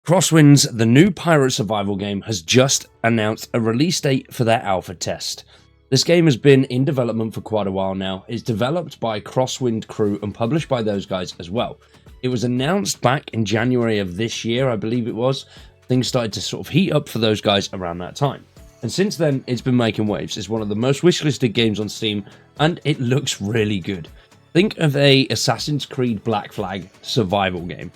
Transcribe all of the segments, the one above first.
Crosswinds, the new pirate survival game, has just announced a release date for their alpha test. This game has been in development for quite a while now. It's developed by Crosswind crew and published by those guys as well. It was announced back in January of this year, I believe it was. Things started to sort of heat up for those guys around that time. And since then, it's been making waves. It's one of the most wishlisted games on Steam, and it looks really good. Think of a Assassin's Creed Black Flag survival game.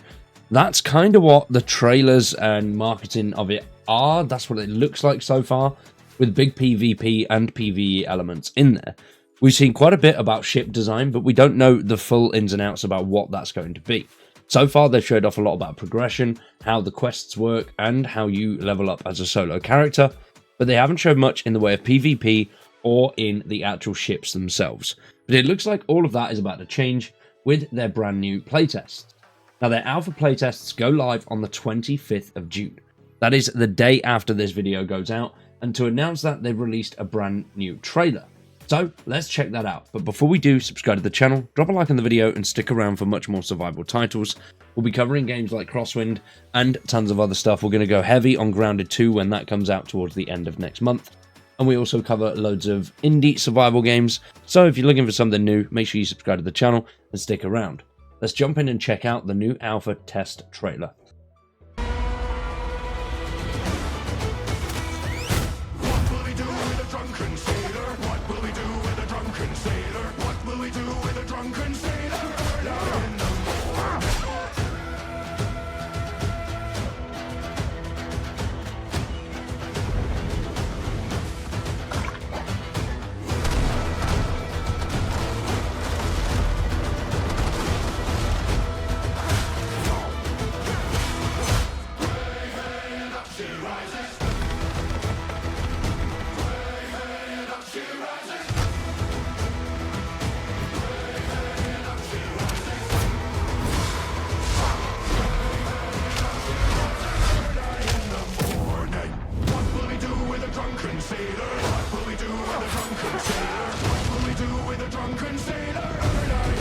That's kind of what the trailers and marketing of it are. That's what it looks like so far, with big PvP and PvE elements in there. We've seen quite a bit about ship design, but we don't know the full ins and outs about what that's going to be. So far, they've showed off a lot about progression, how the quests work, and how you level up as a solo character, but they haven't showed much in the way of PvP or in the actual ships themselves. But it looks like all of that is about to change with their brand new playtests. Now, their alpha playtests go live on the 25th of June. That is the day after this video goes out, and to announce that, they've released a brand new trailer. So, let's check that out. But before we do, subscribe to the channel, drop a like on the video, and stick around for much more survival titles. We'll be covering games like Crosswind and tons of other stuff. We're going to go heavy on Grounded 2 when that comes out towards the end of next month. And we also cover loads of indie survival games. So if you're looking for something new, make sure you subscribe to the channel and stick around. Let's jump in and check out the new alpha test trailer. What will we do with a drunken sailor? What will we do with a drunken sailor? What will we do with a drunken sailor? Early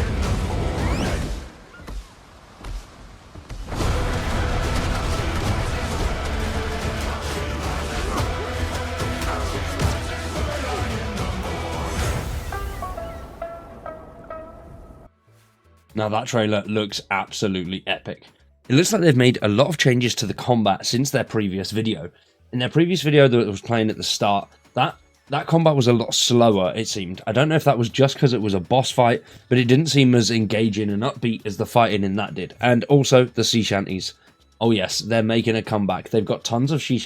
in the morning. Now that trailer looks absolutely epic. It looks like they've made a lot of changes to the combat since their previous video. In their previous video that was playing at the start, that combat was a lot slower, it seemed. I don't know if that was just because it was a boss fight, but it didn't seem as engaging and upbeat as the fighting in that did. And also the sea shanties. Oh yes, they're making a comeback. They've got tons of sea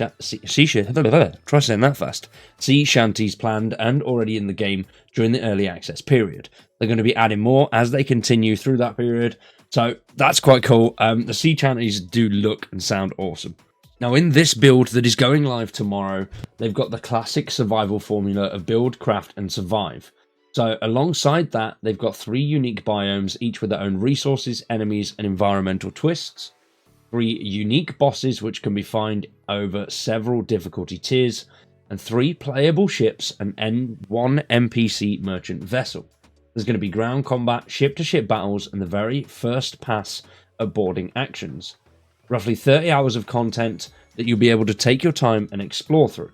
shanties planned and already in the game during the early access period. They're going to be adding more as they continue through that period. So that's quite cool. The sea shanties do look and sound awesome. Now in this build that is going live tomorrow, they've got the classic survival formula of build, craft and survive. So alongside that, they've got 3 unique biomes, each with their own resources, enemies and environmental twists. 3 unique bosses which can be found over several difficulty tiers, and 3 playable ships and 1 NPC merchant vessel. There's going to be ground combat, ship-to-ship battles, and the very first pass of boarding actions. Roughly 30 hours of content that you'll be able to take your time and explore through.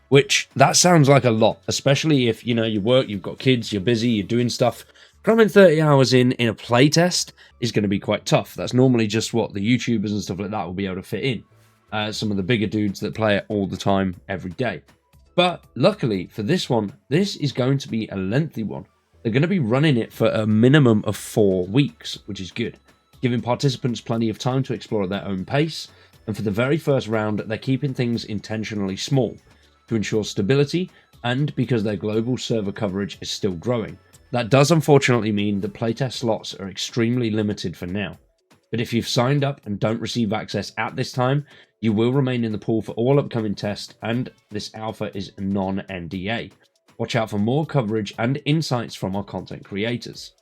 Which, that sounds like a lot, especially if, you know, you work, you've got kids, you're busy, you're doing stuff. Cramming 30 hours in a playtest is going to be quite tough. That's normally just what the YouTubers and stuff like that will be able to fit in. Some of the bigger dudes that play it all the time, every day. But luckily for this one, this is going to be a lengthy one. They're going to be running it for a minimum of 4 weeks, which is good, giving participants plenty of time to explore at their own pace. And for the very first round, they're keeping things intentionally small to ensure stability and because their global server coverage is still growing. That does unfortunately mean that playtest slots are extremely limited for now. But if you've signed up and don't receive access at this time, you will remain in the pool for all upcoming tests, and this alpha is non-NDA. Watch out for more coverage and insights from our content creators.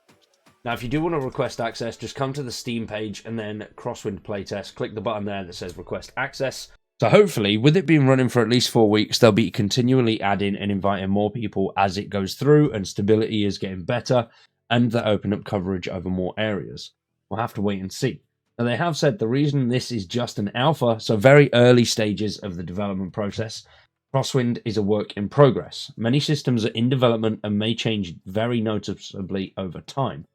Now, if you do want to request access, just come to the Steam page and then Crosswind playtest. Click the button there that says request access. So hopefully, with it being running for at least 4 weeks, they'll be continually adding and inviting more people as it goes through and stability is getting better and they open up coverage over more areas. We'll have to wait and see. Now, they have said the reason this is just an alpha, so very early stages of the development process, Crosswind is a work in progress. Many systems are in development and may change very noticeably over time.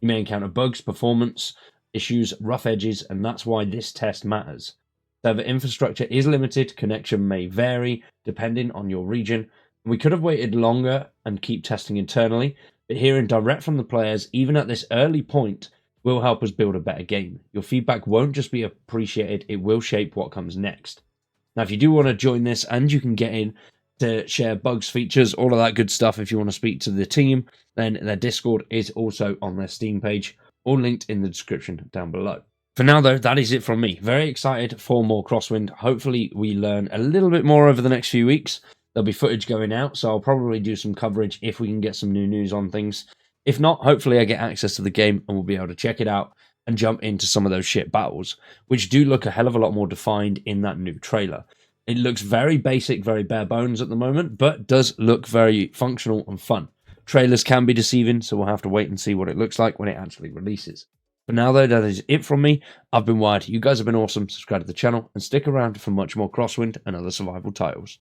You may encounter bugs, performance issues, rough edges, and that's why this test matters. Server infrastructure is limited, connection may vary depending on your region. We could have waited longer and keep testing internally, but hearing direct from the players, even at this early point, will help us build a better game. Your feedback won't just be appreciated, it will shape what comes next. Now, if you do want to join this, and you can get in to share bugs, features, all of that good stuff, if you want to speak to the team, then their Discord is also on their Steam page, all linked in the description down below. For now, though, that is it from me. Very excited for more Crosswind. Hopefully, we learn a little bit more over the next few weeks. There'll be footage going out, so I'll probably do some coverage if we can get some new news on things. If not, hopefully I get access to the game and we'll be able to check it out and jump into some of those shit battles, which do look a hell of a lot more defined in that new trailer. It looks very basic, very bare bones at the moment, but does look very functional and fun. Trailers can be deceiving, so we'll have to wait and see what it looks like when it actually releases. For now, though, that is it from me. I've been Wired. You guys have been awesome. Subscribe to the channel and stick around for much more Crosswind and other survival titles.